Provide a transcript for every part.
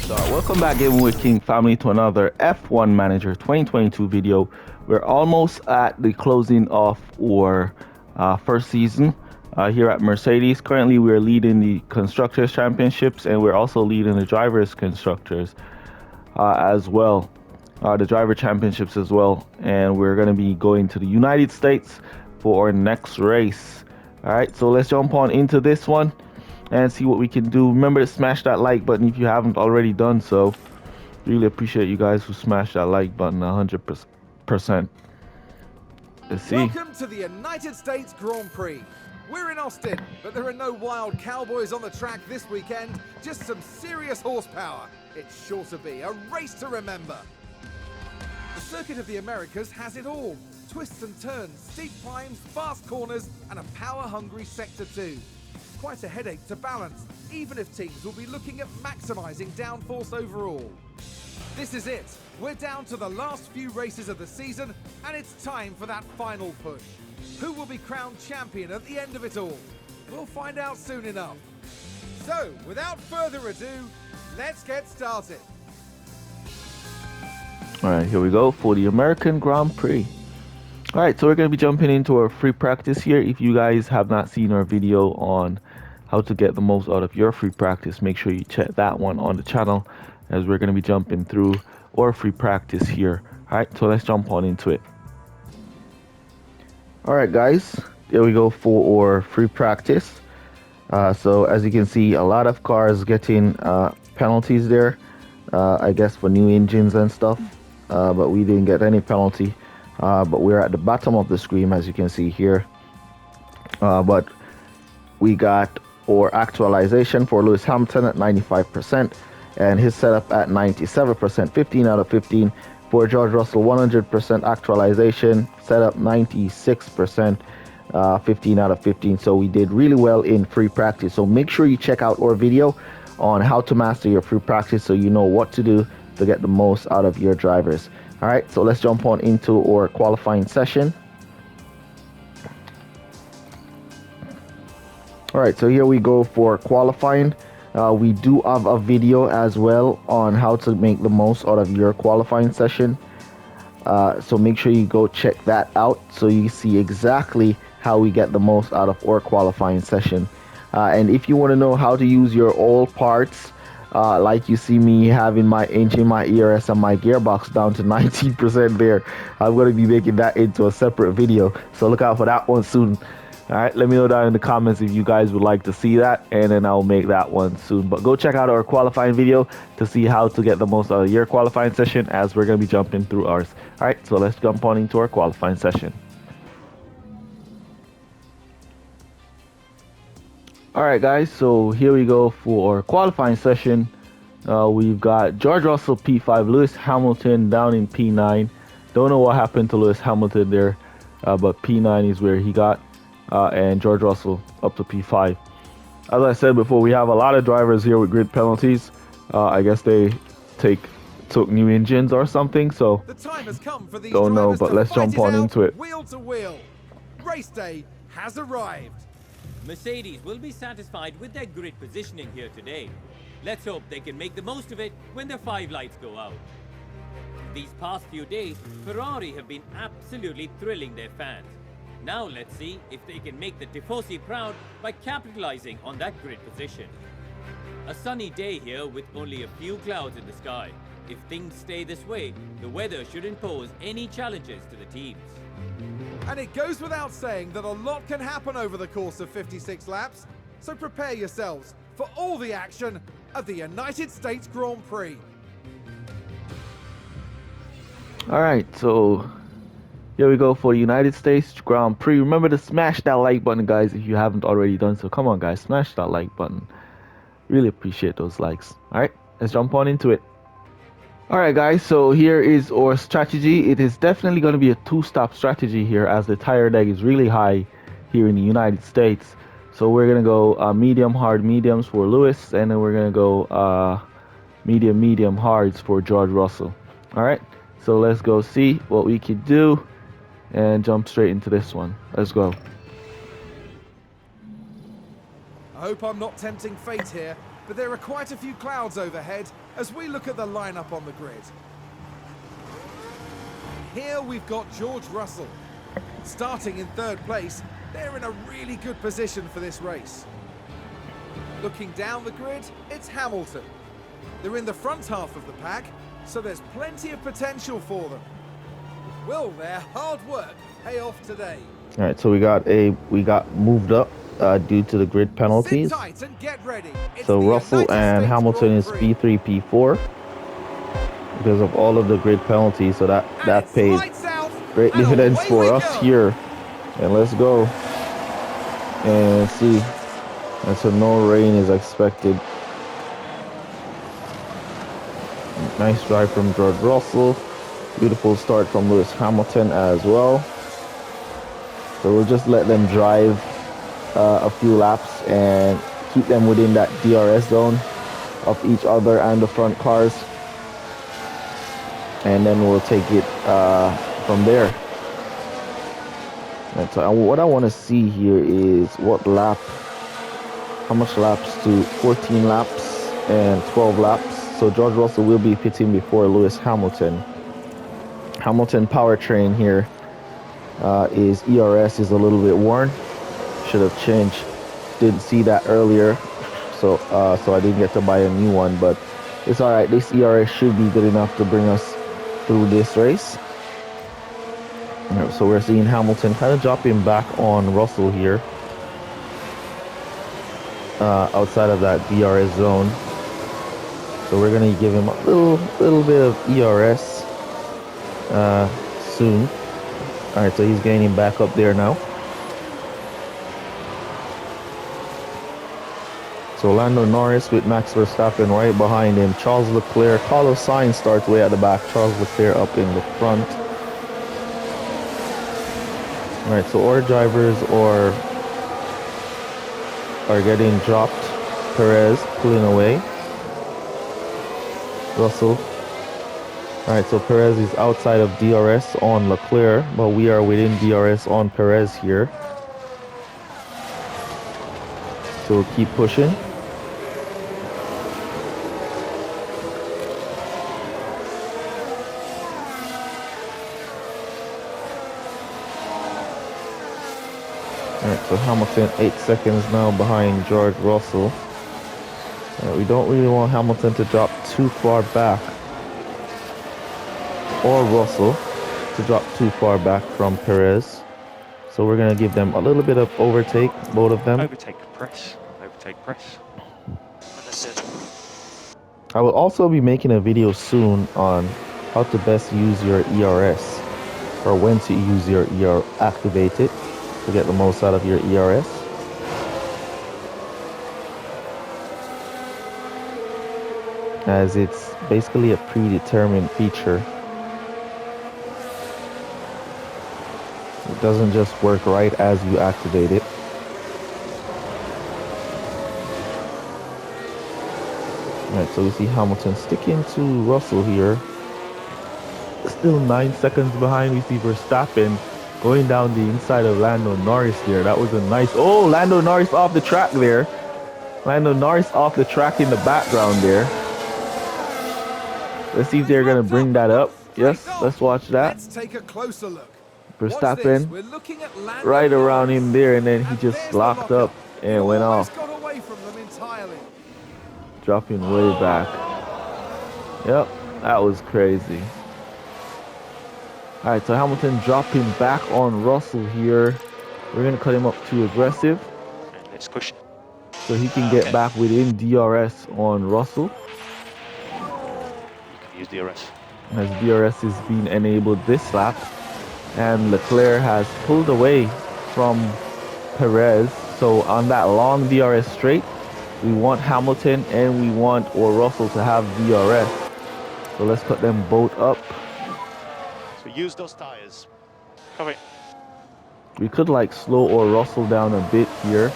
Welcome back, Gaming with King family, to another F1 Manager 2022 video. We're almost at the closing of our first season here at Mercedes. Currently, we're leading the Constructors Championships, and we're also leading the Drivers Constructors as well, the Driver Championships as well. And we're going to be going to the United States for our next race. All right, so let's jump on into this one and see what we can do. Remember to smash that like button if you haven't already done so. Really appreciate you guys who smash that like button 100%. Let's see. Welcome to the United States Grand Prix. We're in Austin, but there are no wild cowboys on the track this weekend, just some serious horsepower. It's sure to be a race to remember. The Circuit of the Americas has it all. Twists and turns, steep climbs, fast corners, and a power-hungry Sector 2. Quite a headache to balance, even if teams will be looking at maximising downforce overall. This is it. We're down to the last few races of the season, and it's time for that final push. Who will be crowned champion at the end of it all? We'll find out soon enough. So, without further ado, let's get started. Alright, here we go for the American Grand Prix. Alright, so we're going to be jumping into our free practice here. If you guys have not seen our video on how to get the most out of your free practice, make sure you check that one on the channel, as we're going to be jumping through our free practice here. Alright, so let's jump on into it. Alright guys, there we go for our free practice. So as you can see, a lot of cars getting penalties there, I guess for new engines and stuff, but we didn't get any penalty. But we're at the bottom of the screen, as you can see here. But we got our actualization for Lewis Hamilton at 95%, and his setup at 97%, 15 out of 15. For George Russell, 100% actualization, setup 96%, 15 out of 15. So we did really well in free practice. So make sure you check out our video on how to master your free practice, so you know what to do to get the most out of your drivers. All right, so let's jump on into our qualifying session. All right, so here we go for qualifying. We do have a video as well on how to make the most out of your qualifying session. So make sure you go check that out so you see exactly how we get the most out of our qualifying session. And if you want to know how to use your all parts, like you see me having my engine, my ERS, and my gearbox down to 19% there, I'm going to be making that into a separate video, so look out for that one soon. All right, let me know down in the comments if you guys would like to see that, and then I'll make that one soon. But go check out our qualifying video to see how to get the most out of your qualifying session, as we're going to be jumping through ours. All right, so let's jump on into our qualifying session. Alright guys, so here we go for our qualifying session. We've got George Russell P5, Lewis Hamilton down in P9. Don't know what happened to Lewis Hamilton there, but P9 is where he got, and George Russell up to P5. As I said before, we have a lot of drivers here with grid penalties. I guess they took new engines or something, so The time has come for these don't know, drivers but to let's fight jump on out into it. Wheel to wheel. Race day has arrived. Mercedes will be satisfied with their grid positioning here today. Let's hope they can make the most of it when the 5 lights go out. These past few days, Ferrari have been absolutely thrilling their fans. Now let's see if they can make the Tifosi proud by capitalizing on that grid position. A sunny day here with only a few clouds in the sky. If things stay this way, the weather shouldn't pose any challenges to the teams. And it goes without saying that a lot can happen over the course of 56 laps, so prepare yourselves for all the action of the United States Grand Prix. Alright, so here we go for the United States Grand Prix. Remember to smash that like button, guys, if you haven't already done so. Come on, guys, smash that like button. Really appreciate those likes. Alright, let's jump on into it. Alright guys, so here is our strategy. It is definitely going to be a two-stop strategy here, as the tire deck is really high here in the United States. So we're going to go medium, hard, mediums for Lewis, and then we're going to go medium, medium, hards for George Russell. Alright, so let's go see what we can do and jump straight into this one. Let's go. I hope I'm not tempting fate here, but there are quite a few clouds overhead as we look at the lineup on the grid. Here we've got George Russell. Starting in third place, they're in a really good position for this race. Looking down the grid, it's Hamilton. They're in the front half of the pack, so there's plenty of potential for them. Will their hard work pay off today? All right, so we got moved up due to the grid penalties. Sit tight and get ready. It's So the Russell United and States Hamilton Grand is Prix. P3, P4 because of all of the grid penalties. So that And it's pays lights out, great and dividends away for we us go. here. And let's go and see. And so no rain is expected. Nice drive from George Russell. Beautiful start from Lewis Hamilton as well. So we'll just let them drive a few laps and keep them within that DRS zone of each other and the front cars. And then we'll take it from there. And so what I want to see here is how much laps to 14 laps and 12 laps. So George Russell will be pitting before Lewis Hamilton. Hamilton powertrain here is ERS is a little bit worn. Should have changed. Didn't see that earlier, so I didn't get to buy a new one. But it's all right. This ERS should be good enough to bring us through this race. So we're seeing Hamilton kind of dropping back on Russell here, outside of that DRS zone. So we're gonna give him a little bit of ERS soon. All right, so he's gaining back up there now. So Lando Norris with Max Verstappen right behind him. Charles Leclerc, Carlos Sainz starts way at the back. Charles Leclerc up in the front. All right, so our drivers are getting dropped. Perez pulling away. Russell. All right, so Perez is outside of DRS on Leclerc, but we are within DRS on Perez here. So we'll keep pushing. Alright, so Hamilton 8 seconds now behind George Russell. We don't really want Hamilton to drop too far back, or Russell to drop too far back from Perez. So we're going to give them a little bit of overtake, both of them. Overtake press. Understood. I will also be making a video soon on how to best use your ERS, or when to use your activate it to get the most out of your ERS. As it's basically a predetermined feature. It doesn't just work right as you activate it. Alright, so we see Hamilton sticking to Russell here. Still 9 seconds behind. We see Verstappen going down the inside of Lando Norris here. That was a nice... Oh, Lando Norris off the track there. Lando Norris off the track in the background there. Let's see if they're going to bring that up. Yes, let's watch that. Let's take a closer look. Verstappen We're looking at Lando right around Norris. him there, and then he And just there's the locked lockup. up and went Almost off, got away from them entirely. dropping way back. Yep, that was crazy. Alright, so Hamilton dropping back on Russell here. We're going to cut him up too aggressive And let's push. so he can get back within DRS on Russell. You can use DRS. As DRS is being enabled this lap, and Leclerc has pulled away from Perez. So on that long DRS straight, we want Hamilton and we want or Russell to have DRS. So let's put them both up. So use those tires. Copy. We could like slow or Russell down a bit here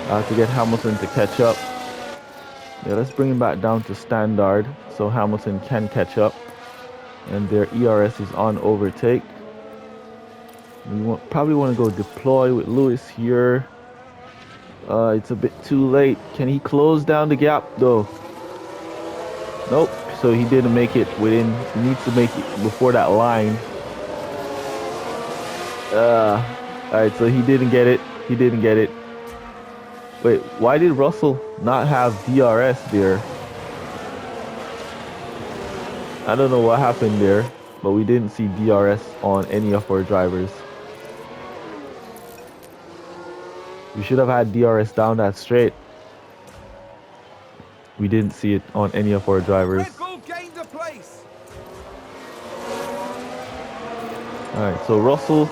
to get Hamilton to catch up. Yeah, let's bring him back down to standard so Hamilton can catch up. And their ERS is on overtake. We probably want to go deploy with Lewis here. It's a bit too late. Can he close down the gap though? Nope. So he didn't make it within. He needs to make it before that line. All right. So he didn't get it. He didn't get it. Wait, why did Russell not have DRS there? I don't know what happened there, but we didn't see DRS on any of our drivers. We should have had DRS down that straight. We didn't see it on any of our drivers. Red Bull gained a place. Alright, so Russell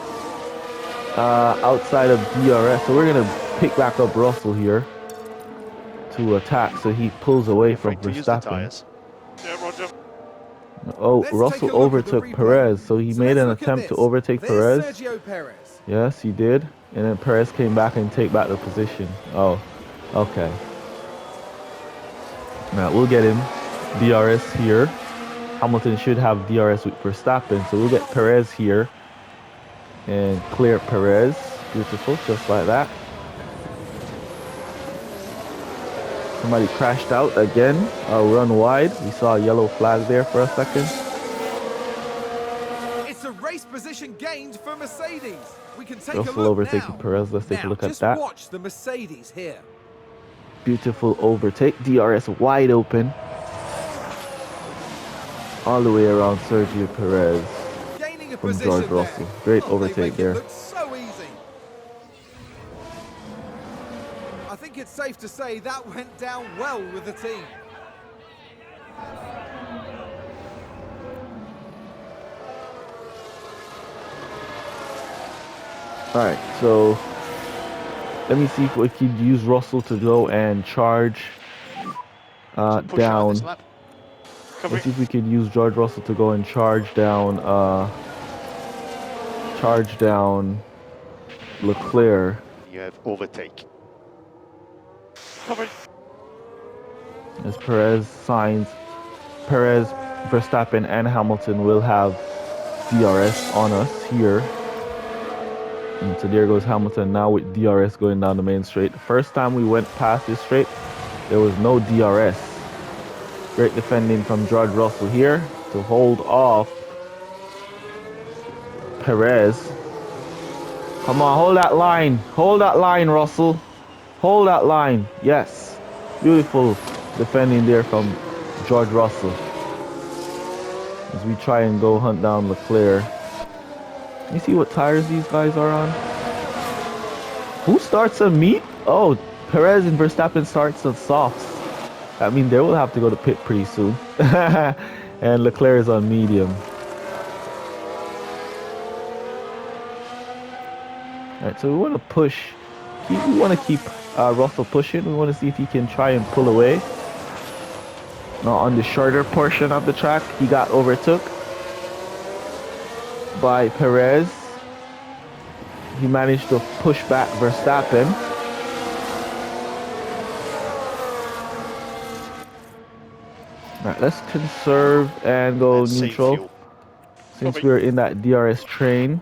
outside of DRS. So we're going to pick back up Russell here to attack. So he pulls away from Afraid to use the Verstappen. tyres. Yeah, Roger. Oh, Let's take a Russell look at the overtook replay. Perez. So he So made let's an look at attempt to this. overtake There's Perez. Sergio Perez. Yes, he did. And then Perez came back and take back the position. Oh, okay. Now we'll get him DRS here. Hamilton should have DRS with Verstappen, so we'll get Perez here and clear Perez. Beautiful, just like that. Somebody crashed out again. Run wide. We saw a yellow flag there for a second. It's a race position gained for Mercedes. We can take a Russell look overtaking now. Perez. Let's take a Now, look at just that. watch the Mercedes here. Beautiful overtake. DRS wide open. All the way around Sergio Perez Gaining a from position George Russell. there. Great Oh, they overtake make there. It look so easy. I think it's safe to say that went down well with the team. Alright, so let me see if we could use Russell to go and charge Push out down. this lap. Let's Covering. see if we could use George Russell to go and charge down Leclerc. You have overtake. Covering. As Perez signs, Perez, Verstappen, and Hamilton will have DRS on us here. And so there goes Hamilton now with DRS going down the main straight. The first time we went past this straight, there was no DRS. Great defending from George Russell here to hold off Perez. Come on, hold that line. Hold that line, Russell. Hold that line. Yes. Beautiful defending there from George Russell. As we try and go hunt down Leclerc. You see what tires these guys are on? Who starts on meat? Oh, Perez and Verstappen starts on softs. I mean, they will have to go to pit pretty soon. And Leclerc is on medium. Alright, so we want to push. We want to keep Russell pushing. We want to see if he can try and pull away. Now on the shorter portion of the track, he got overtook by Perez. He managed to push back Verstappen. Alright, let's conserve and go And save neutral. fuel. Since we're in that DRS train.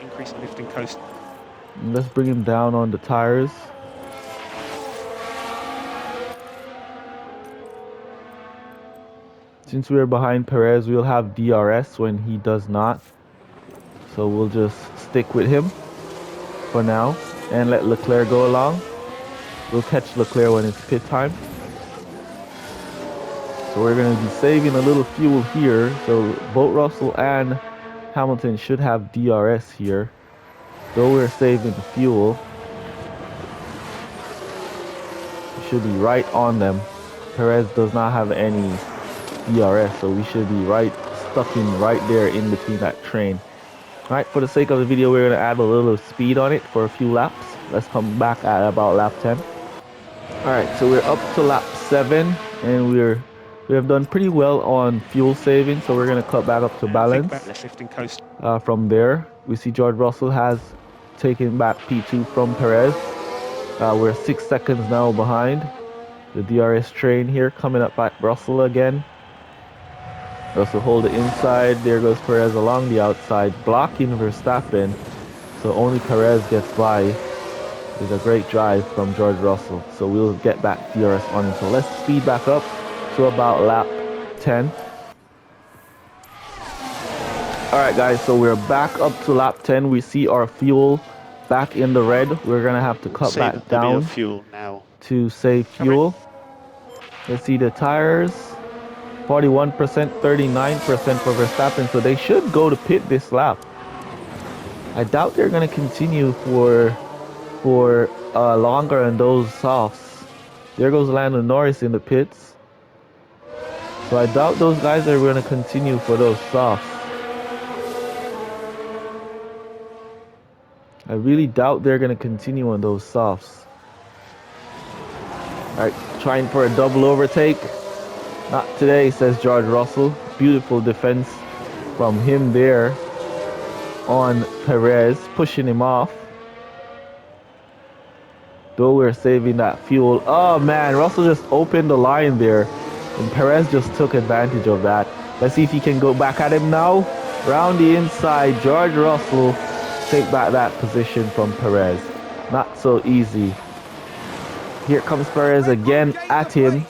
Increase lift and coast. Let's bring him down on the tires. Since we're behind Perez, we'll have DRS when he does not. So we'll just stick with him for now and let Leclerc go along. We'll catch Leclerc when it's pit time. So we're going to be saving a little fuel here. So both Russell and Hamilton should have DRS here. Though we're saving fuel, we should be right on them. Perez does not have any DRS, so we should be stuck in right there in between that train. Alright, for the sake of the video, we're going to add a little speed on it for a few laps. Let's come back at about lap 10. Alright, so we're up to lap 7, and we have done pretty well on fuel saving, so we're going to cut back up to balance. Let's lift and coast. From there, we see George Russell has taken back P2 from Perez. We're 6 seconds now behind. The DRS train here coming up at Russell again. Russell hold the inside. There goes Perez along the outside, blocking Verstappen. So only Perez gets by is a great drive from George Russell. So we'll get back DRS on him. So let's speed back up to about lap 10. Alright guys, so we're back up to lap 10. We see our fuel back in the red. We're gonna have to cut Save back a bit down of fuel now. to save fuel. Let's see the tires. 41%, 39% for Verstappen. So they should go to pit this lap. I doubt they're gonna continue for longer on those softs. There goes Lando Norris in the pits. So I doubt those guys are gonna continue for those softs. I really doubt they're going to continue on those softs. Alright, trying for a double overtake. Not today, says George Russell. Beautiful defense from him there on Perez, pushing him off. Though we're saving that fuel. Oh man, Russell just opened the line there. And Perez just took advantage of that. Let's see if he can go back at him now. Round the inside, George Russell take back that position from Perez. Not so easy. Here comes Perez again at him.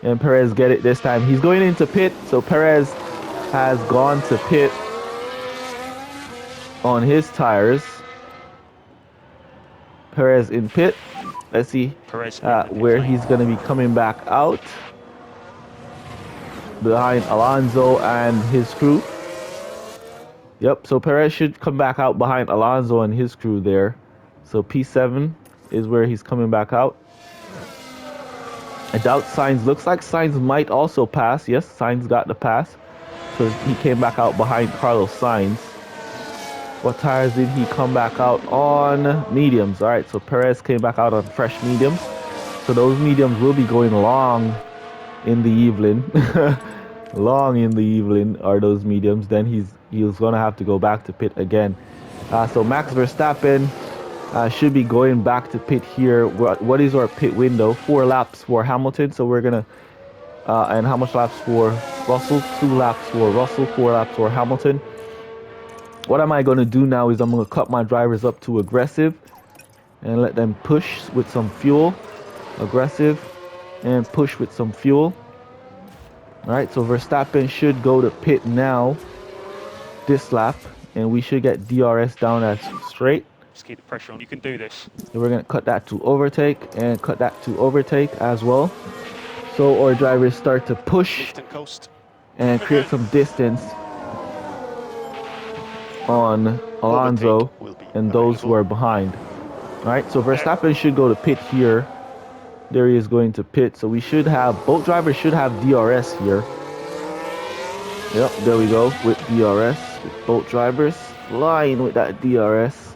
And Perez get it this time. He's going into pit. So Perez has gone to pit on his tires. Perez in pit. Let's see where he's going to be coming back out. Behind Alonso and his crew. Yep, so Perez should come back out behind Alonso and his crew there. So P7 is where he's coming back out. I doubt Sainz. Looks like Sainz might also pass. Yes, Sainz got the pass. So he came back out behind Carlos Sainz. What tires did he come back out on? Mediums. All right, so Perez came back out on fresh mediums. So those mediums will be going long in the evening. Long in the evening are those mediums. Then he's gonna have to go back to pit again. So Max Verstappen should be going back to pit here. What is our pit window? 4 laps for Hamilton. So we're gonna and how much laps for Russell? 2 laps for Russell, 4 laps for Hamilton. What am I gonna do now is I'm gonna cut my drivers up to aggressive and let them push with some fuel. Aggressive and push with some fuel. Alright, so Verstappen should go to pit now this lap, and we should get DRS down as straight. Just keep the pressure on. You can do this. So we're going to cut that to overtake and cut that to overtake as well. So our drivers start to push and create some distance on Alonso and those who are behind. Alright, so Verstappen should go to pit here. There he is going to pit. So we should have, both drivers should have DRS here. Yep, there we go with DRS. With both drivers flying with that DRS.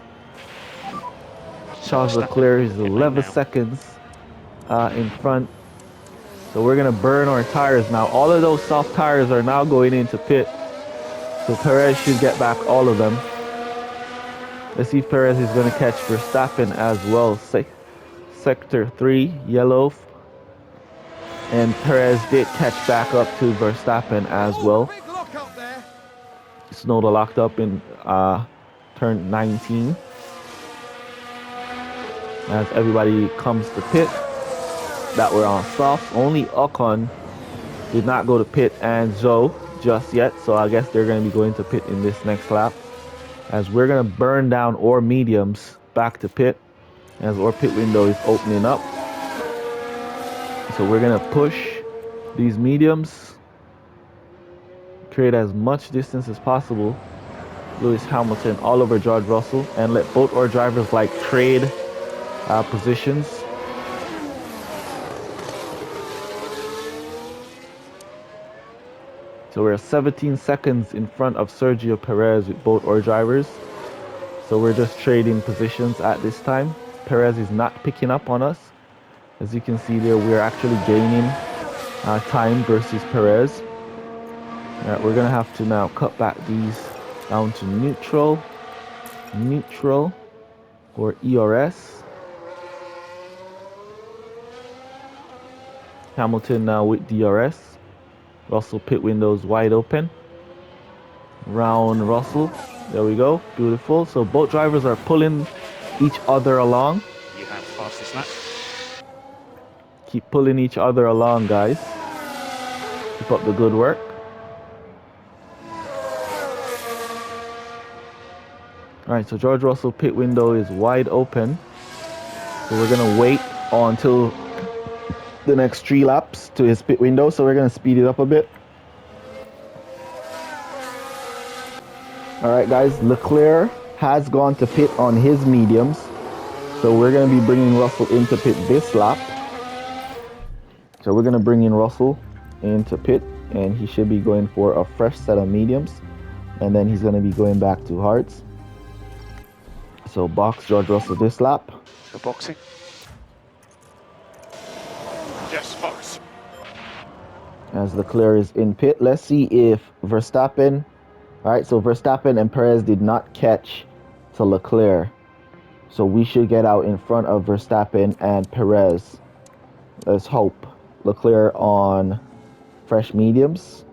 Charles Leclerc is 11 seconds in front. So we're going to burn our tires now. All of those soft tires are now going into pit. So Perez should get back all of them. Let's see if Perez is going to catch Verstappen as well. Sector 3, yellow. And Perez did catch back up to Verstappen as well. Snowda locked up in turn 19. As everybody comes to pit that were on soft. Only Ocon did not go to pit and Zhou just yet. So I guess they're going to be going to pit in this next lap. As we're going to burn down our mediums back to pit. As our pit window is opening up. So we're going to push these mediums. Create as much distance as possible. Lewis Hamilton all over George Russell. And let both our drivers like trade positions. So we're 17 seconds in front of Sergio Perez with both our drivers. So we're just trading positions at this time. Perez is not picking up on us. As you can see there, we're actually gaining time versus Perez. Alright, we're gonna have to now cut back these down to neutral or ERS. Hamilton now with DRS. Russell pit windows wide open. Round Russell. There we go. Beautiful. So both drivers are pulling each other along. fastest lap. Keep pulling each other along, guys. Keep up the good work. Alright, so George Russell pit window is wide open. So we're going to wait until the next 3 laps to his pit window. So we're going to speed it up a bit. Alright guys, Leclerc has gone to pit on his mediums. So we're going to be bringing Russell into pit this lap. So we're going to bring in Russell into pit. And he should be going for a fresh set of mediums. And then he's going to be going back to hards. So box George Russell this lap. So boxing. Yes, box. As Leclerc is in pit. Let's see if Verstappen... Alright, so Verstappen and Perez did not catch to Leclerc. So we should get out in front of Verstappen and Perez. Let's hope. Leclerc on fresh mediums.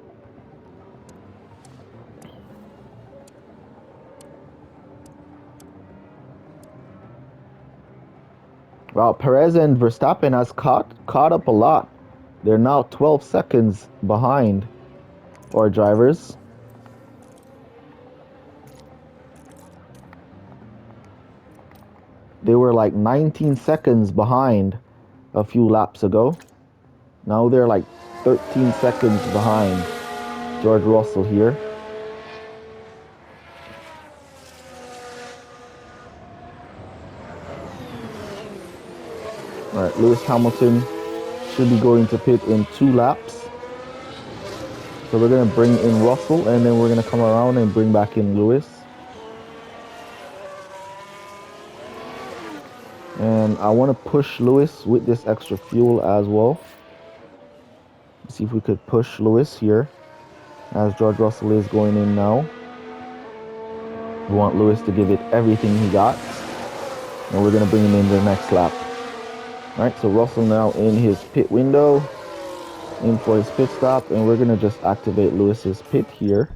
Well, Perez and Verstappen has caught up a lot. They're now 12 seconds behind our drivers. They were like 19 seconds behind a few laps ago. Now they're like 13 seconds behind George Russell here. Alright, Lewis Hamilton should be going to pit in 2 laps. So we're going to bring in Russell and then we're going to come around and bring back in Lewis. And I want to push Lewis with this extra fuel as well. Let's see if we could push Lewis here as George Russell is going in now. We want Lewis to give it everything he got. And we're going to bring him in the next lap. Alright, so Russell now in his pit window, in for his pit stop, and we're going to just activate Lewis's pit here.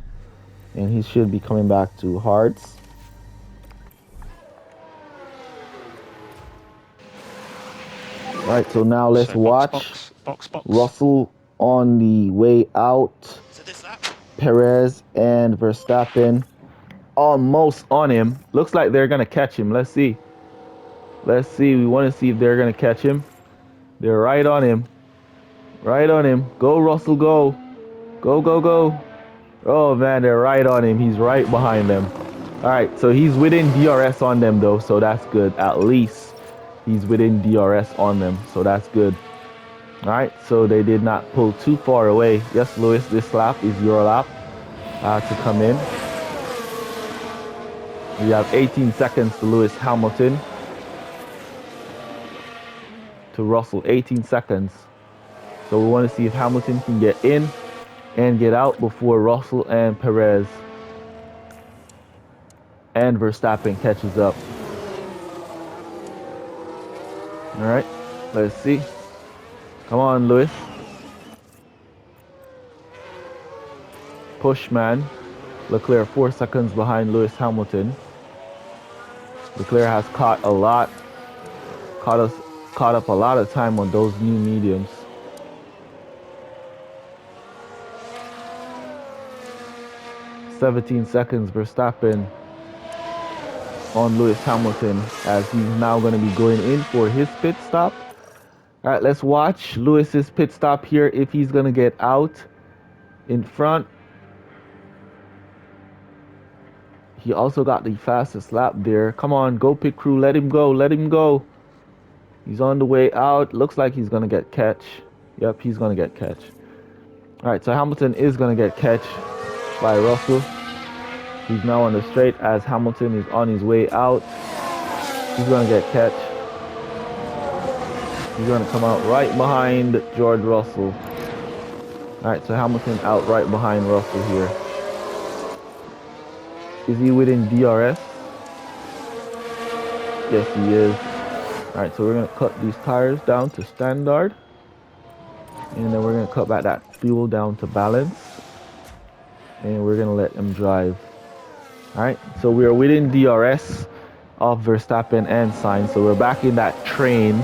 And he should be coming back to hards. Alright, so now let's watch box. Russell on the way out. So this lap. Perez and Verstappen almost on him. Looks like they're going to catch him. Let's see. Let's see. We want to see if they're going to catch him. They're right on him. Right on him. Go, Russell, go. Go, go, go. Oh, man, they're right on him. He's right behind them. All right, so he's within DRS on them, though, so that's good. At least he's within DRS on them, so that's good. All right, so they did not pull too far away. Yes, Lewis, this lap is your lap to come in. We have 18 seconds to Lewis Hamilton. To Russell, 18 seconds. So we want to see if Hamilton can get in and get out before Russell and Perez and Verstappen catches up. All right, let's see. Come on, Lewis. Push, man. Leclerc 4 seconds behind Lewis Hamilton. Leclerc has caught up a lot of time on those new mediums. "17 seconds Verstappen on Lewis Hamilton as he's now going to be going in for his pit stop. All right, let's watch Lewis's pit stop here if he's going to get out in front. He also got the fastest lap there. Come on, go pit crew. Let him go. Let him go. He's on the way out. Looks like he's going to get catch. Yep, he's going to get catch. All right, so Hamilton is going to get catch by Russell. He's now on the straight as Hamilton is on his way out. He's going to get catch. He's going to come out right behind George Russell. All right, so Hamilton out right behind Russell here. Is he within DRS? Yes, he is. All right, so we're going to cut these tires down to standard. And then we're going to cut back that fuel down to balance. And we're going to let them drive. All right, so we are within DRS of Verstappen and Sainz. So we're back in that train.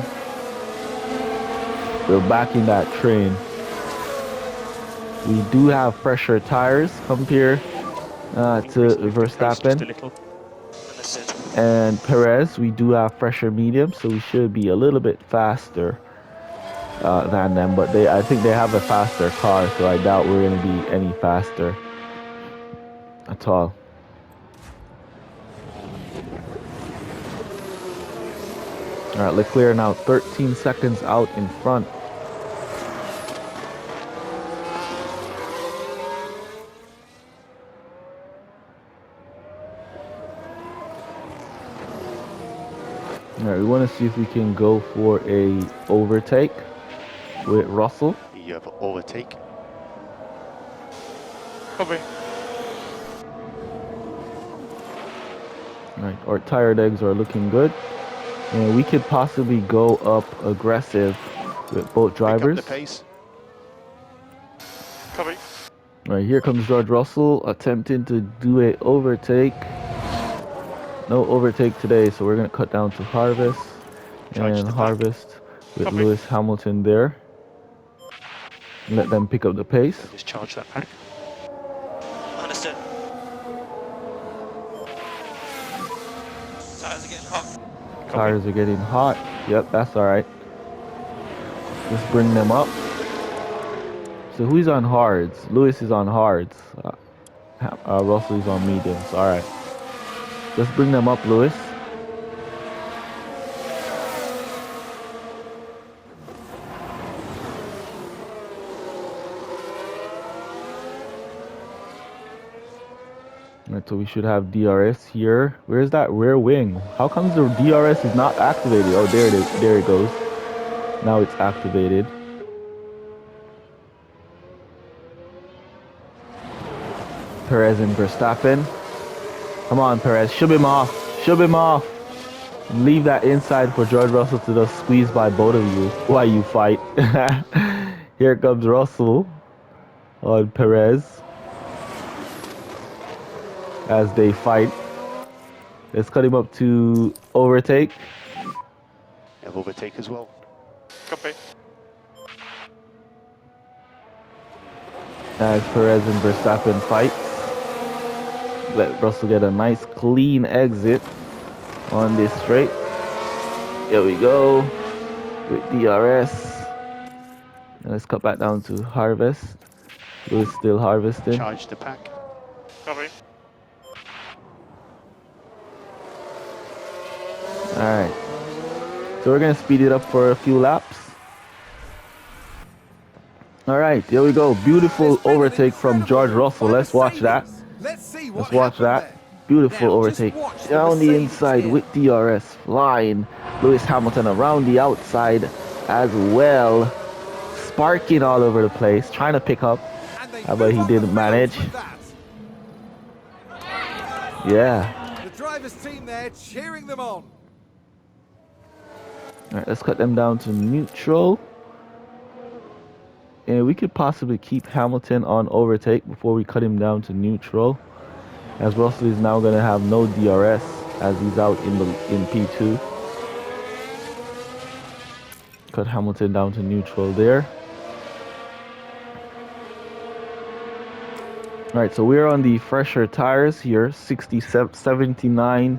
We're back in that train. We do have fresher tires compared to Verstappen and Perez. We do have fresher mediums, so we should be a little bit faster than them. But I think they have a faster car, so I doubt we're going to be any faster at all. All right, Leclerc now 13 seconds out in front. All right, we want to see if we can go for a overtake with Russell. You have overtake. Copy. All right, our tire legs are looking good. And we could possibly go up aggressive with both drivers. Pick up the pace. Copy. All right, here comes George Russell attempting to do a overtake. No overtake today, so we're going to cut down to harvest. And harvest with Lewis Hamilton there. Let them pick up the pace. Just charge that pack. Understood. Tires are getting hot. Tires are getting hot. Yep, that's all right. Just bring them up. So who's on hards? Lewis is on hards. Russell is on mediums. All right. Let's bring them up, Lewis. Alright, so we should have DRS here. Where's that rear wing? How comes the DRS is not activated? Oh, there it is. There it goes. Now it's activated. Perez and Verstappen. Come on, Perez. Shove him off. Shove him off. Leave that inside for George Russell to just squeeze by both of you while you fight. Here comes Russell on Perez as they fight. Let's cut him up to overtake. Have overtake as well. Copy. As Perez and Verstappen fight. Let Russell get a nice clean exit on this straight. Here we go with DRS. And let's cut back down to harvest. Lewis still harvesting. Charge the pack. Copy. Alright. So we're gonna speed it up for a few laps. Alright, here we go. Beautiful overtake from George Russell. Let's watch that. Let's watch that. Beautiful overtake down the inside with DRS flying. Lewis Hamilton around the outside as well. Sparking all over the place. Trying to pick up. But he didn't manage. Yeah. The driver's team there cheering them on. Alright, let's cut them down to neutral. And we could possibly keep Hamilton on overtake before we cut him down to neutral. As Russell is now going to have no DRS as he's out in P2. Cut Hamilton down to neutral there. Alright, so we're on the fresher tires here, 79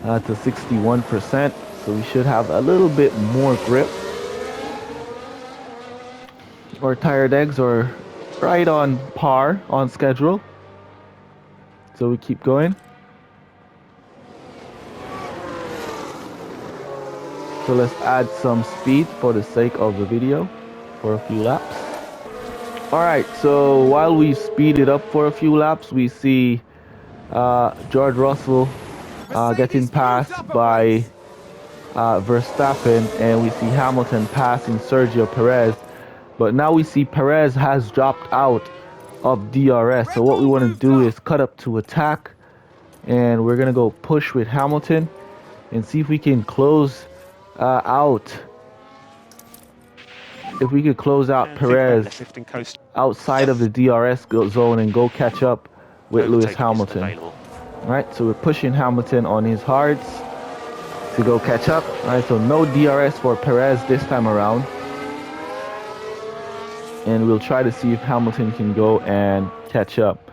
to 61%. So we should have a little bit more grip. Our tire legs are right on par, on schedule. So we keep going. So let's add some speed for the sake of the video for a few laps. Alright, so while we speed it up for a few laps, we see George Russell getting passed by Verstappen, and we see Hamilton passing Sergio Perez. But now we see Perez has dropped out of DRS. So what we want to do is cut up to attack, and we're going to go push with Hamilton and see if we can close out. If we could close out Perez outside of the DRS zone and go catch up with Lewis Hamilton. Right, so we're pushing Hamilton on his hards. to go catch up. All right, so no DRS for Perez this time around. And we'll try to see if Hamilton can go and catch up.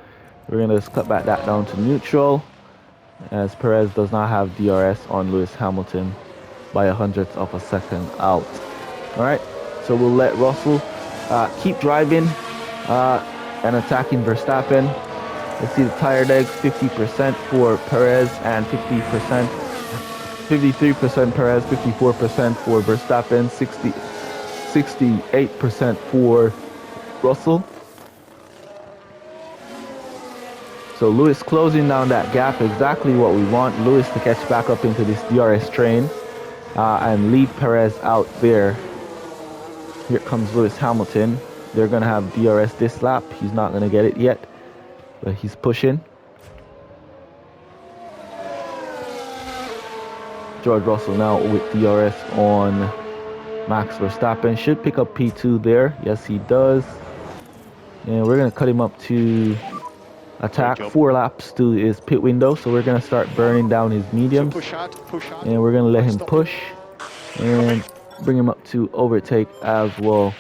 We're going to just cut back that down to neutral, as Perez does not have DRS on Lewis Hamilton by a hundredth of a second out. All right, so we'll let Russell keep driving and attacking Verstappen. Let's see the tire legs, 50% for Perez and 50%, 53% Perez, 54% for Verstappen, 68% for Russell. So Lewis closing down that gap, exactly what we want. Lewis to catch back up into this DRS train and leave Perez out there. Here comes Lewis Hamilton. They're going to have DRS this lap. He's not going to get it yet, but he's pushing. George Russell now with DRS on Max Verstappen. Should pick up P2 there. Yes, he does. And we're going to cut him up to attack 4 laps to his pit window. So we're going to start burning down his mediums. Push hard. And we're going to let him push and bring him up to overtake as well.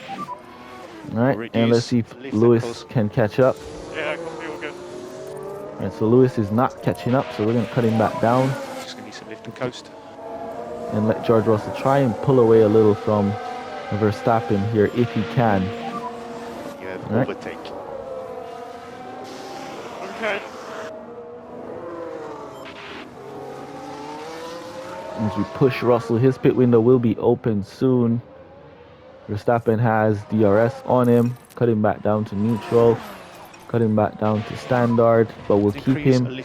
All right, and let's see if Lewis can catch up. Yeah, copy, all good. All right, so Lewis is not catching up, so we're going to cut him back down. Just going to need some lift and coast. And let George Russell try and pull away a little from Verstappen here if he can. You have right. overtake. Okay. As we push Russell, his pit window will be open soon. Verstappen has DRS on him. Cut him back down to neutral. Cut him back down to standard. But we'll keep him.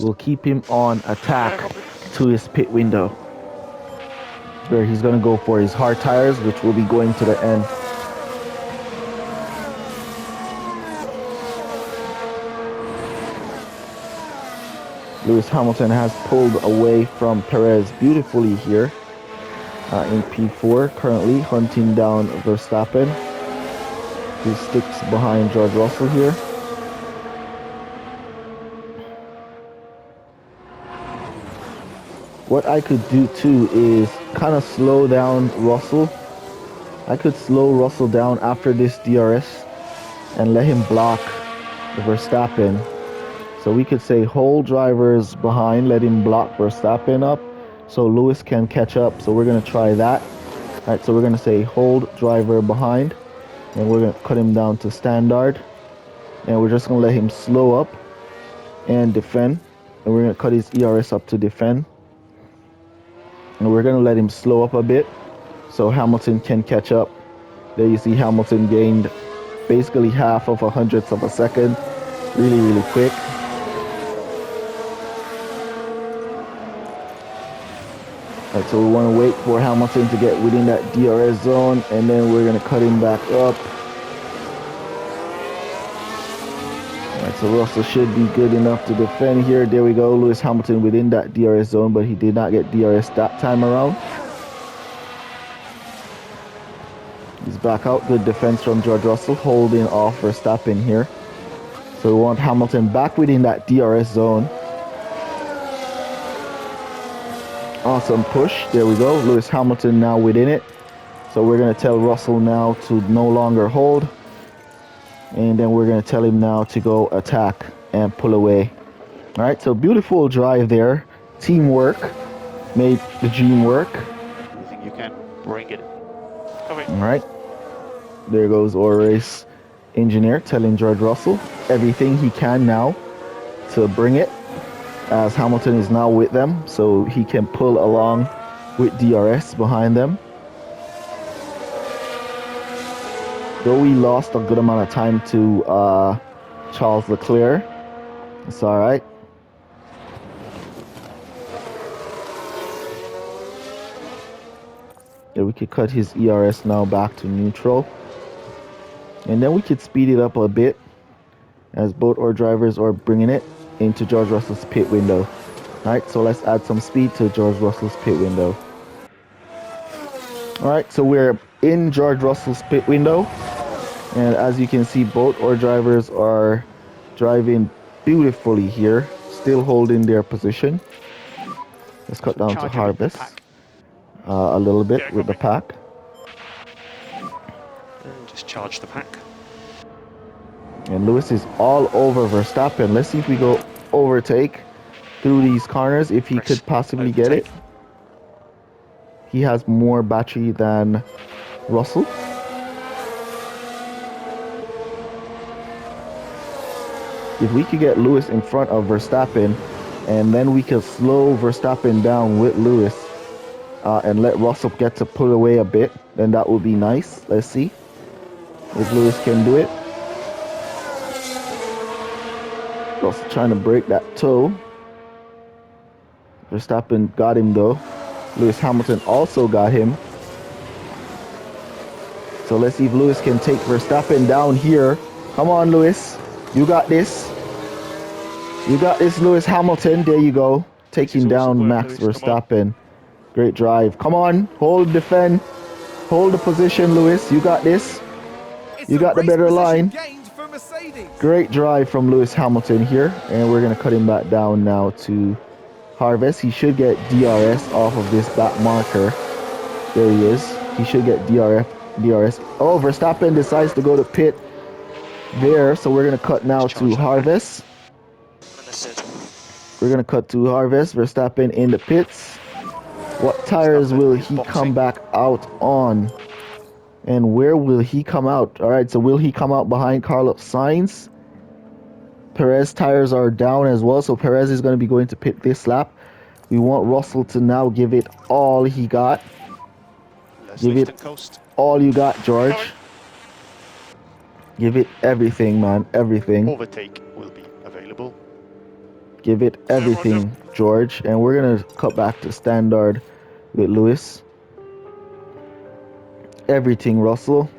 We'll keep him on attack to his pit window, where he's going to go for his hard tires, which will be going to the end. Lewis Hamilton has pulled away from Perez beautifully here in P4, currently hunting down Verstappen, who sticks behind George Russell here. What I could do too is kind of slow down Russell. I could slow Russell down after this DRS and let him block Verstappen. So we could say hold drivers behind, let him block Verstappen up so Lewis can catch up. So we're going to try that. All right, so we're going to say hold driver behind, and we're going to cut him down to standard. And we're just going to let him slow up and defend. And we're going to cut his ERS up to defend. And we're going to let him slow up a bit so Hamilton can catch up. There you see Hamilton gained basically half of a hundredth of a second. Really, really quick. All right, so we want to wait for Hamilton to get within that DRS zone, and then we're going to cut him back up. All right, so Russell should be good enough to defend here. There we go, Lewis Hamilton within that DRS zone, but he did not get DRS that time around. He's back out. Good defense from George Russell, holding off Verstappen here. So we want Hamilton back within that DRS zone. Awesome push. There we go. Lewis Hamilton now within it. So we're going to tell Russell now to no longer hold. And then we're going to tell him now to go attack and pull away. All right, so beautiful drive there. Teamwork made the dream work. Anything you can, bring it. All right. There goes our race engineer telling George Russell everything he can now to bring it, as Hamilton is now with them, so he can pull along with DRS behind them. Though we lost a good amount of time to Charles Leclerc, it's all right. Yeah, we could cut his ERS now back to neutral. And then we could speed it up a bit as both our drivers are bringing it into George Russell's pit window. All right, so let's add some speed to George Russell's pit window. All right, so we're in George Russell's pit window. And as you can see, both our drivers are driving beautifully here, still holding their position. Let's cut down to Charge it with the harvest pack. a little bit Yeah, with the copy. pack. And just charge the pack. And Lewis is all over Verstappen. Let's see if we go overtake through these corners, if he Press could possibly get overtake. it. He has more battery than Russell. If we could get Lewis in front of Verstappen, and then we could slow Verstappen down with Lewis and let Russell get to pull away a bit, then that would be nice. Let's see if Lewis can do it. Russell trying to break that toe. Verstappen got him though. Lewis Hamilton also got him. So let's see if Lewis can take Verstappen down here. Come on, Lewis. You got this. You got this, Lewis Hamilton. There you go. Taking down work, Max Lewis. Come on. Verstappen. Great drive. Come on. Hold, defend. Hold the position, Lewis. You got this. It's You a got the race better position line. gained for Mercedes. Great drive from Lewis Hamilton here. And we're going to cut him back down now to Harvest. He should get DRS off of this back marker. There he is. He should get DRS. Oh, Verstappen decides to go to pit there. So we're going to cut now to Harvest. Understood. We're going to cut to Harvest. Verstappen in the pits. What tires will he come back out on? And where will he come out? All right, so will he come out behind Carlos Sainz? Perez tires are down as well, so Perez is going to be going to pit this lap. We want Russell to now give it all he got. Let's Give lift it and coast. all you got, George. Coming. Give it everything, man. Everything. Overtake will be available. Give it everything, George. And we're going to cut back to standard with Lewis. Everything, Russell.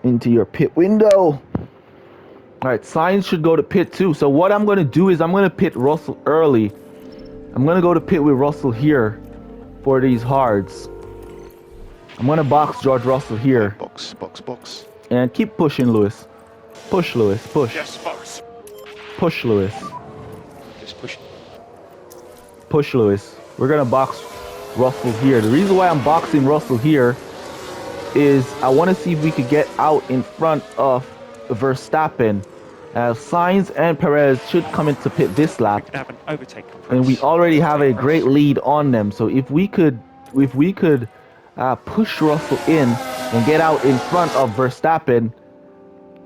Into your pit window. All right, Sainz should go to pit too. So what I'm going to do is I'm going to pit Russell early. I'm going to go to pit with Russell here for these hards. I'm going to box George Russell here. Box. And keep pushing, Lewis. Push, Lewis. Push. Yes, box. Push, Lewis. Just push. Push, Lewis. We're going to box Russell here. The reason why I'm boxing Russell here is I want to see if we could get out in front of Verstappen. Sainz and Perez should come into pit this lap. We can have an overtake. And we already have a great lead on them. So if we could push Russell in and get out in front of Verstappen,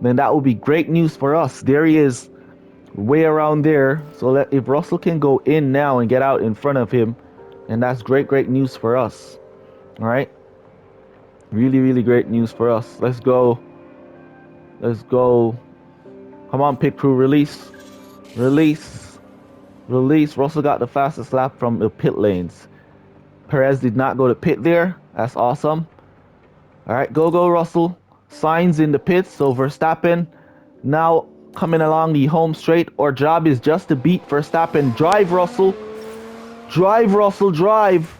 then that would be great news for us. There he is, way around there. So if Russell can go in now and get out in front of him, then that's great news for us. All right, really great news for us. Let's go. Come on, pit crew, release. Russell got the fastest lap from the pit lanes. Perez did not go to pit there. That's awesome. All right, go Russell. Sainz in the pits. So Verstappen now coming along the home straight. Our job is just to beat Verstappen. Drive, Russell. Drive.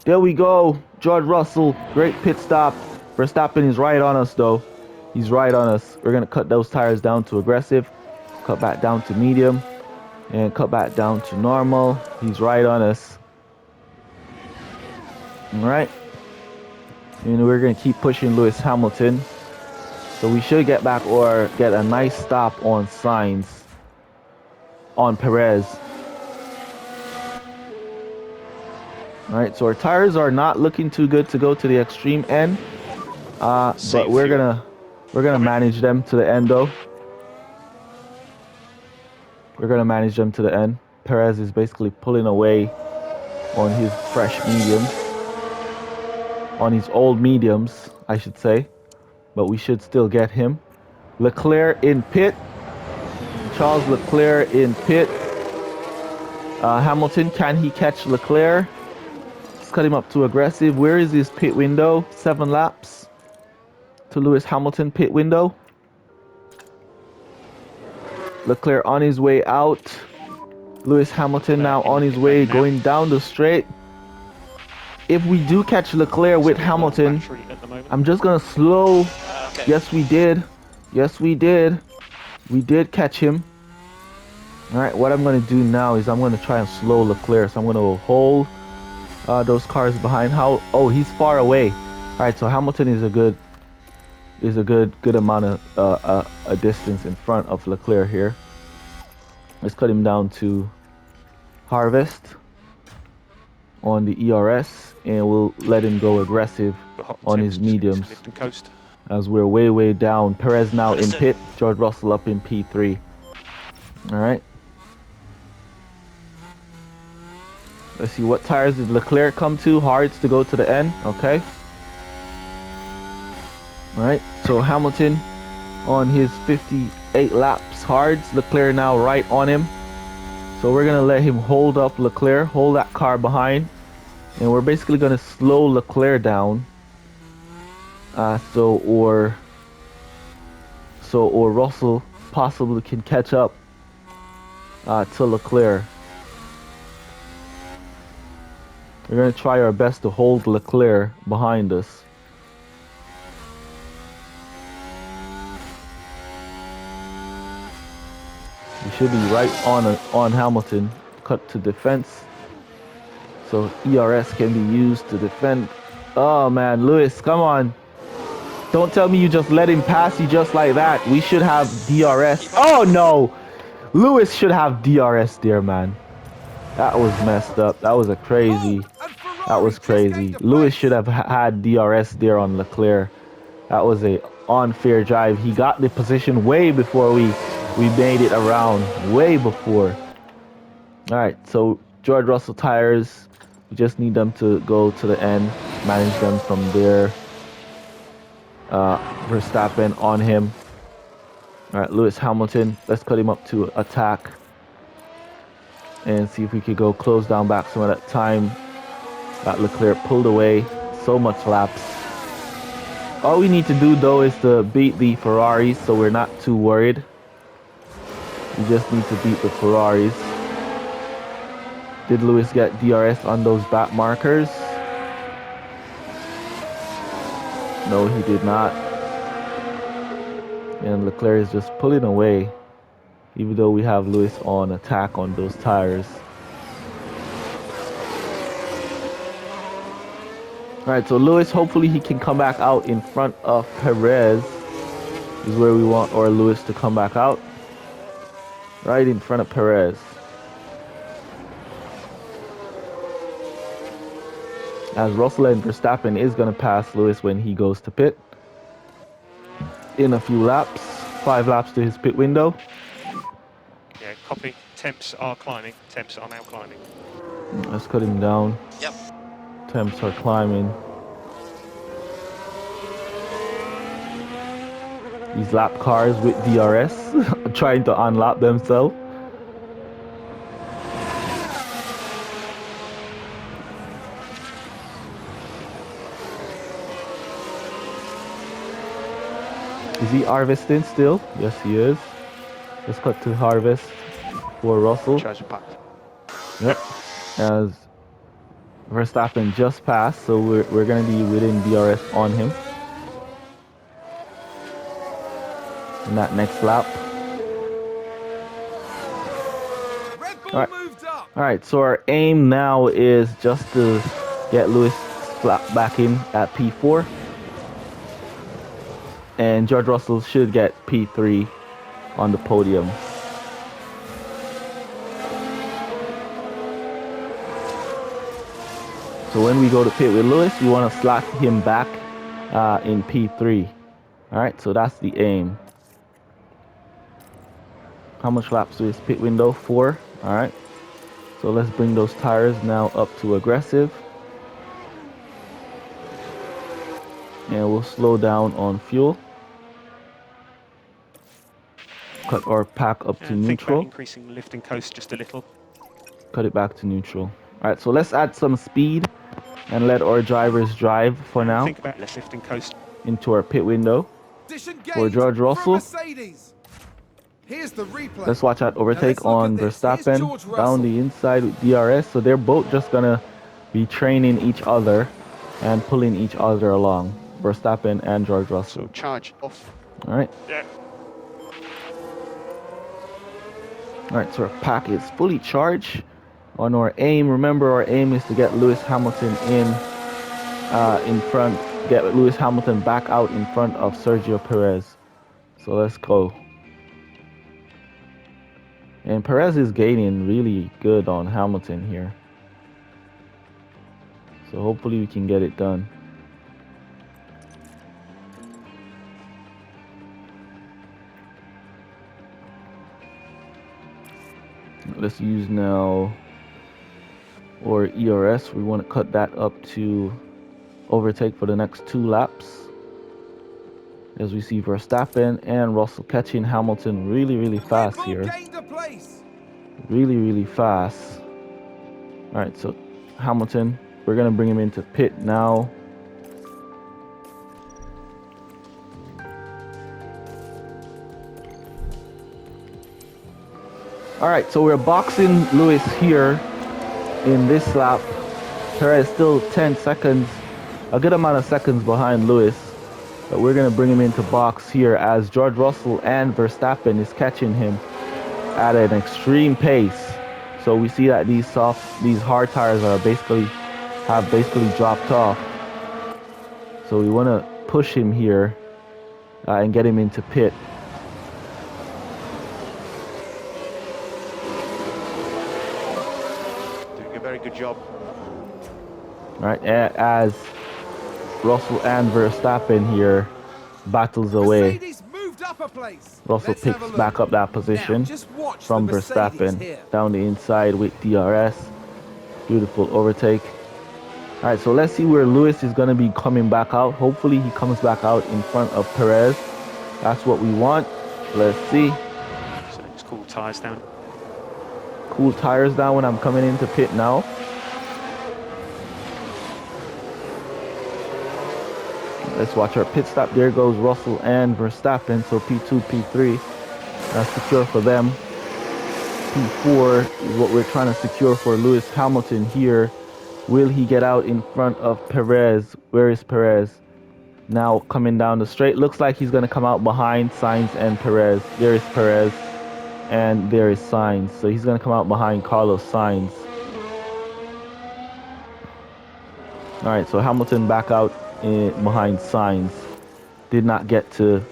There we go. George Russell, great pit stop. Verstappen is right on us though. He's right on us. We're gonna cut those tires down to aggressive. Cut back down to medium. And cut back down to normal. He's right on us. Alright. And we're going to keep pushing Lewis Hamilton. So we should get back or get a nice stop on Sainz. On Perez. Alright, so our tires are not looking too good to go to the extreme end. But we're gonna manage them to the end though. We're gonna manage them to the end. Perez is basically pulling away on his fresh mediums. On his old mediums, I should say. But we should still get him. Leclerc in pit. Charles Leclerc in pit. Hamilton, can he catch Leclerc? Let's cut him up to aggressive. Where is his pit window? 7 laps to Lewis Hamilton pit window. Leclerc on his way out. Lewis Hamilton now on his way going down the straight. If we do catch Leclerc with Hamilton, I'm just gonna slow. Okay. Yes, we did. We did catch him. All right, what I'm going to do now is I'm going to try and slow Leclerc. So I'm going to hold those cars behind. How? Oh, he's far away. All right, so Hamilton is a good amount of a distance in front of Leclerc here. Let's cut him down to Harvest on the ERS, and we'll let him go aggressive The hot on temps his just going to mediums lift and coast. as we're way down. Perez now in Understood. pit, George Russell up in P3. All right. Let's see, what tires did Leclerc come to? Hards to go to the end. Okay. All right. So Hamilton on his 58 laps hards. Leclerc now right on him. So we're going to let him hold up Leclerc, hold that car behind. And we're basically going to slow Leclerc down. Or Russell possibly can catch up to Leclerc. We're going to try our best to hold Leclerc behind us. We should be right on Hamilton. Cut to defense. So ERS can be used to defend. Oh man, Lewis, come on. Don't tell me you just let him pass you just like that. We should have DRS. Oh no! Lewis should have DRS there, man. That was messed up. That was a crazy. Oh, and Ferrari That was just crazy. gained a Lewis place. should have had DRS there on Leclerc. That was a unfair drive. He got the position way before we made it around. Way before. All right, so George Russell tires. We just need them to go to the end, manage them from there. Verstappen on him. All right, Lewis Hamilton. Let's cut him up to attack and see if we could go close down back some of that time that Leclerc pulled away. So much laps. All we need to do though is to beat the Ferraris, so we're not too worried. We just need to beat the Ferraris. Did Lewis get DRS on those back markers? No, he did not. And Leclerc is just pulling away, even though we have Lewis on attack on those tires. Alright, so Lewis, hopefully he can come back out in front of Perez. Is where we want our Lewis to come back out. Right in front of Perez. As Russell and Verstappen is going to pass Lewis when he goes to pit. In a few laps. 5 laps to his pit window. Yeah, copy. Temps are climbing. Temps are now climbing. Let's cut him down. Yep. Temps are climbing. These lap cars with DRS trying to unlap themselves. Is he harvesting still? Yes, he is. Let's cut to harvest for Russell. Charge back. Yep. As Verstappen just passed, so we're going to be within DRS on him. In that next lap. Red Bull Alright. moved up. Alright, so our aim now is just to get Lewis back in at P4. And George Russell should get P3 on the podium. So when we go to pit with Lewis, we want to slot him back in P3. Alright, so that's the aim. How much laps to his pit window? 4. Alright. So let's bring those tires now up to aggressive. And we'll slow down on fuel. Cut our pack up to And think about neutral. increasing lift and coast just a little. Cut it back to neutral. Alright, so let's add some speed and let our drivers drive for And now think about less lift and coast. into our pit window. Position For gained George from Russell. Mercedes. Here's the replay. Let's watch that overtake Now let's on look at this. Here's Verstappen George down Russell. the inside with DRS. So they're both just gonna be training each other and pulling each other along. Verstappen and George Russell. So charge off. Alright. Yeah. All right, so our pack is fully charged. On our aim, remember our aim is to get Lewis Hamilton in front, get Lewis Hamilton back out in front of Sergio Perez. So let's go. And Perez is gaining really good on Hamilton here. So hopefully we can get it done. Let's use now our ERS. We want to cut that up to overtake for the next 2 laps. As we see Verstappen and Russell catching Hamilton really fast Webull here. gained a place. Really fast. All right, so Hamilton, we're going to bring him into pit now. All right, so we're boxing Lewis here in this lap. Perez still 10 seconds, a good amount of seconds behind Lewis. But we're going to bring him into box here as George Russell and Verstappen is catching him at an extreme pace. So we see that these hard tires have basically dropped off. So we want to push him here and get him into pit. Doing a very good job. All right, as Russell and Verstappen here battles away. Mercedes moved up a place. Russell Let's have a picks look. back up that Now, position just watch from the Mercedes Verstappen here. down the inside with DRS. Beautiful overtake. All right, so let's see where Lewis is going to be coming back out. Hopefully he comes back out in front of Perez. That's what we want. Let's see. So just cool tyres down. Cool tires down when I'm coming into pit now. Let's watch our pit stop. There goes Russell and Verstappen. So P2, P3, that's secure for them. P4 is what we're trying to secure for Lewis Hamilton here. Will he get out in front of Perez? Where is Perez? Now coming down the straight. Looks like he's going to come out behind Sainz and Perez. There is Perez and there is Sainz. So he's going to come out behind Carlos Sainz. All right, so Hamilton back out behind Sainz. Did not get the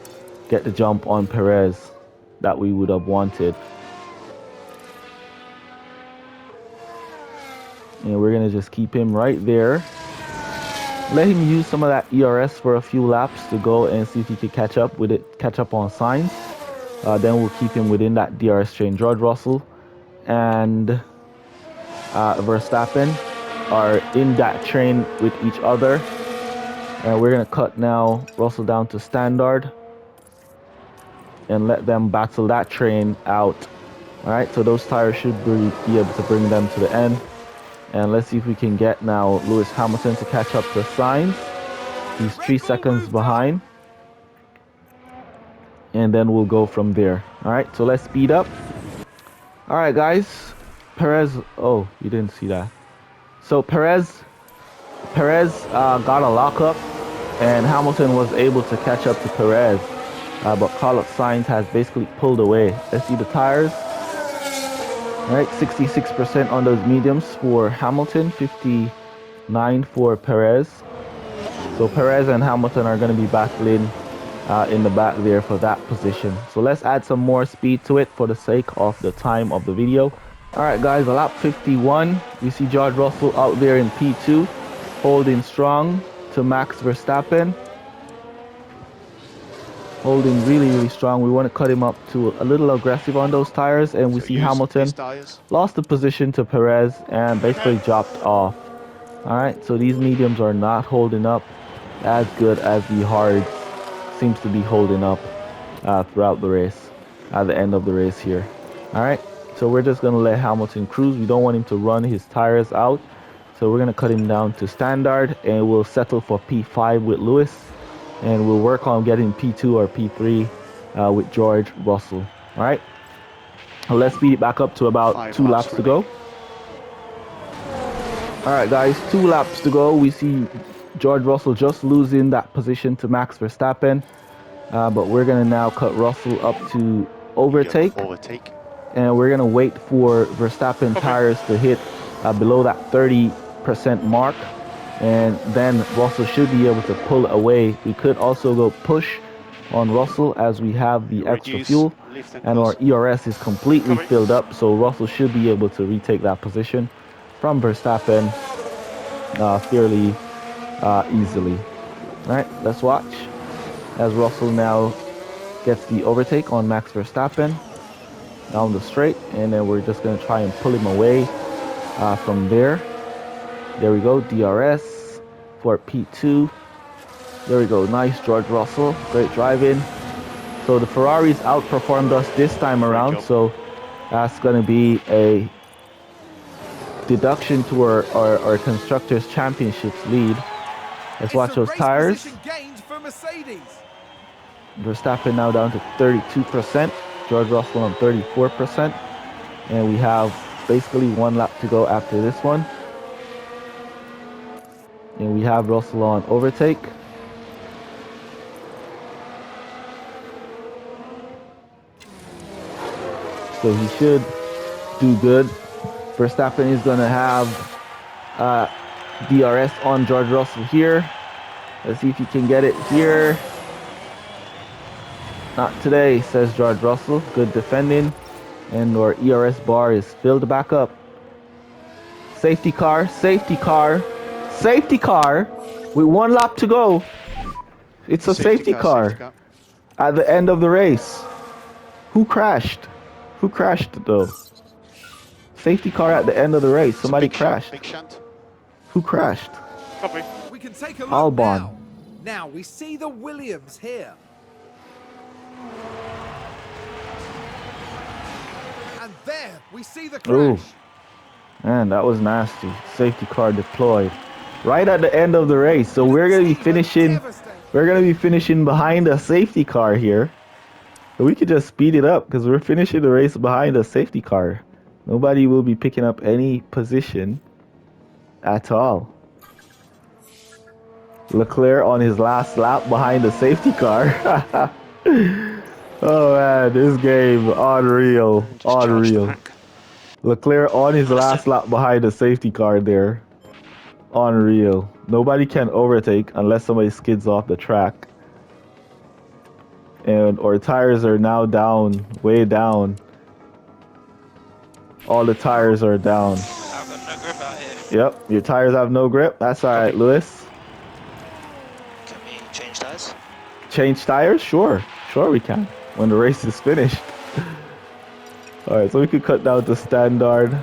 jump on Perez that we would have wanted. And we're going to just keep him right there. Let him use some of that ERS for a few laps to go and see if he can catch up on Sainz. Then we'll keep him within that DRS train. George Russell and Verstappen are in that train with each other. And we're going to cut now Russell down to standard and let them battle that train out. All right, so those tires should be able to bring them to the end. And let's see if we can get now Lewis Hamilton to catch up to Sainz. He's 3 seconds behind. And then we'll go from there. All right, so let's speed up. All right, guys. Perez, oh, you didn't see that. So Perez got a lockup, and Hamilton was able to catch up to Perez. But Carlos Sainz has basically pulled away. Let's see the tires. All right, 66% on those mediums for Hamilton, 59 for Perez. So Perez and Hamilton are going to be battling in the back there for that position. So let's add some more speed to it for the sake of the time of the video. All right, guys, lap 51. We see George Russell out there in P2, holding strong to Max Verstappen. Holding really strong. We want to cut him up to a little aggressive on those tires, and we see Hamilton lost the position to Perez and basically dropped off. All right, so these mediums are not holding up as good as the hards seems to be holding up throughout the race, at the end of the race here. All right, so we're just gonna let Hamilton cruise. We don't want him to run his tires out, so we're gonna cut him down to standard, and we'll settle for P5 with Lewis. And we'll work on getting P2 or P3 with George Russell. All right. Let's speed it back up to about 2 laps to go. All right, guys, 2 laps to go. We see George Russell just losing that position to Max Verstappen. But we're going to now cut Russell up to overtake. and we're gonna wait for Verstappen Copy. tires to hit below that 30% mark, and then Russell should be able to pull away. We could also go push on Russell as we have the extra Reduce, fuel, lift and and our coast. ERS is completely Copy. filled up, so Russell should be able to retake that position from Verstappen fairly easily. All right, let's watch as Russell now gets the overtake on Max Verstappen down the straight, and then we're just going to try and pull him away from there. There we go, DRS for P2. There we go, nice George Russell, great driving. So the Ferraris outperformed us this time around, so that's going to be a deduction to our Constructors' Championships lead. Let's It's watch a those race tires. position gained for Mercedes. Verstappen now down to 32%, George Russell on 34%, and we have basically 1 lap to go after this one. And we have Russell on overtake. So he should do good. Verstappen is going to have DRS on George Russell here. Let's see if he can get it here. Not today, says George Russell. Good defending. And our ERS bar is filled back up. Safety car, safety car, safety car. With 1 lap to go. It's a safety car at the end of the race. Who crashed? Who crashed though? Safety car at the end of the race. Somebody crashed. Big shunt. Who crashed? Copy. We can take a look ALBY. now. Now we see the Williams here. And there we see the Ooh. crash. Man, that was nasty. Safety car deployed right at the end of the race. So we're gonna be finishing. We're gonna be finishing behind a safety car here. So we could just speed it up because we're finishing the race behind a safety car. Nobody will be picking up any position at all. Leclerc on his last lap behind the safety car. Oh man, this game unreal, Just charge the unreal. pack. Leclerc on his last lap behind the safety car there. Unreal. Nobody can overtake unless somebody skids off the track. And our tires are now down, way down. All the tires are down. I've got no grip out here. Yep, your tires have no grip. That's alright, Lewis. Can we change tires? Change tires? Sure. Sure we can. When the race is finished. Alright, so we could cut down to standard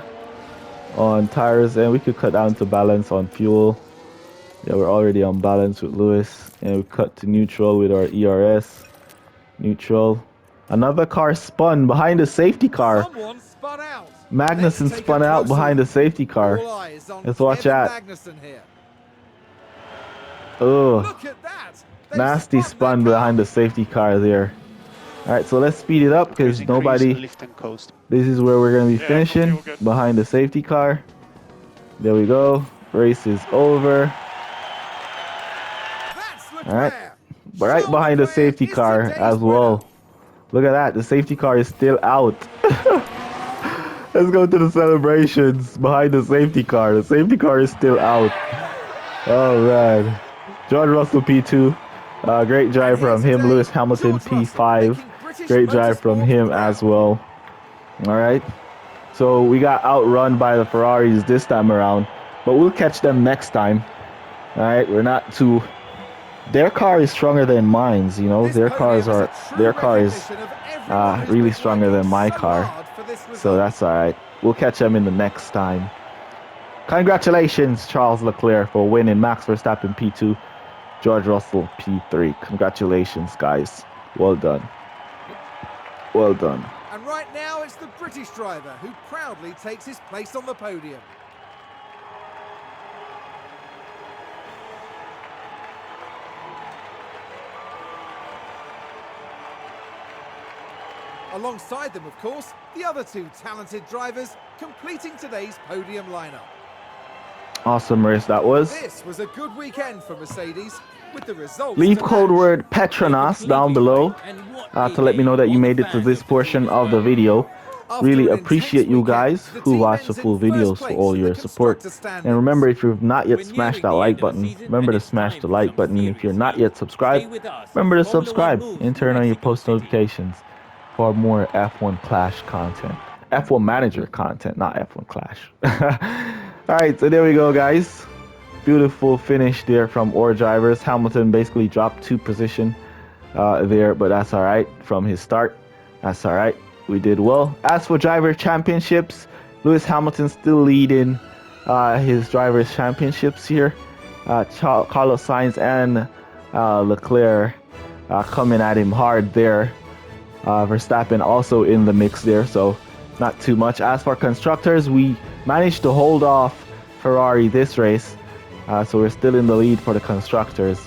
on tires, and we could cut down to balance on fuel. Yeah, we're already on balance with Lewis. And we cut to neutral with our ERS. Neutral. Another car spun behind the safety car. Someone spun out. Magnussen Let's take spun a out closer behind the look. safety car. All eyes on Let's watch Kevin that. Magnussen here. Ugh. Look at that. They've Nasty spun that car. behind the safety car there. Alright, so let's speed it up because Increase, nobody... lift and coast. This is where we're going to be Yeah, finishing. all good. Behind the safety car. There we go. Race is over. That's Leclerc. Alright. Right Charles behind the Leclerc safety is car today's as winner. well. Look at that. The safety car is still out. Let's go to the celebrations behind the safety car. The safety car is still out. Oh man. George Russell P2. Great drive from him. Lewis Hamilton P5. Great drive from him as well. Alright. So we got outrun by the Ferraris this time around. But we'll catch them next time. Alright. We're not too... Their car is stronger than mine's, you know. This Their podium is a true car is recognition of everyone who's really been stronger working than my so car. hard for this So result. that's alright. We'll catch them in the next time. Congratulations, Charles Leclerc, for winning. Max Verstappen P2, George Russell P3. Congratulations, guys. Well done. Well done. And right now it's the British driver who proudly takes his place on the podium. Alongside them, of course, the other two talented drivers completing today's podium lineup. Awesome race that was. This was a good weekend for Mercedes, with the results. Leave to code match. word Petronas down below to let me know that you made it to this portion of the video. After Really an appreciate intense you weekend, guys the who team watch the ends full in first videos for all place in the your support. constructor standings. And remember, if you've not yet We're smashed nearing that the like end of the button, season, remember and to it's smash time the for like some button. And if you're serious not racing. yet Stay subscribed, with us remember as to Formula One subscribe moves and through turn on your Mexico post City. notifications for more F1 Clash content. F1 Manager content, not F1 Clash. All right, so there we go, guys. Beautiful finish there from our drivers. Hamilton basically dropped 2 position there, but that's all right from his start. That's all right. We did well. As for driver championships, Lewis Hamilton still leading his drivers championships here. Carlos Sainz and Leclerc coming at him hard there. Verstappen also in the mix there, so not too much. As for constructors, we managed to hold off Ferrari this race, so we're still in the lead for the constructors.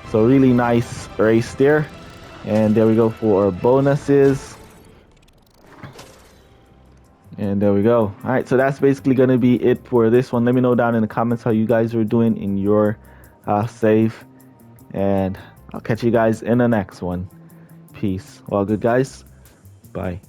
So really nice race there. And there we go for our bonuses. And there we go. All right, so that's basically going to be it for this one. Let me know down in the comments how you guys are doing in your save. And I'll catch you guys in the next one. Peace. Well, good guys. Bye.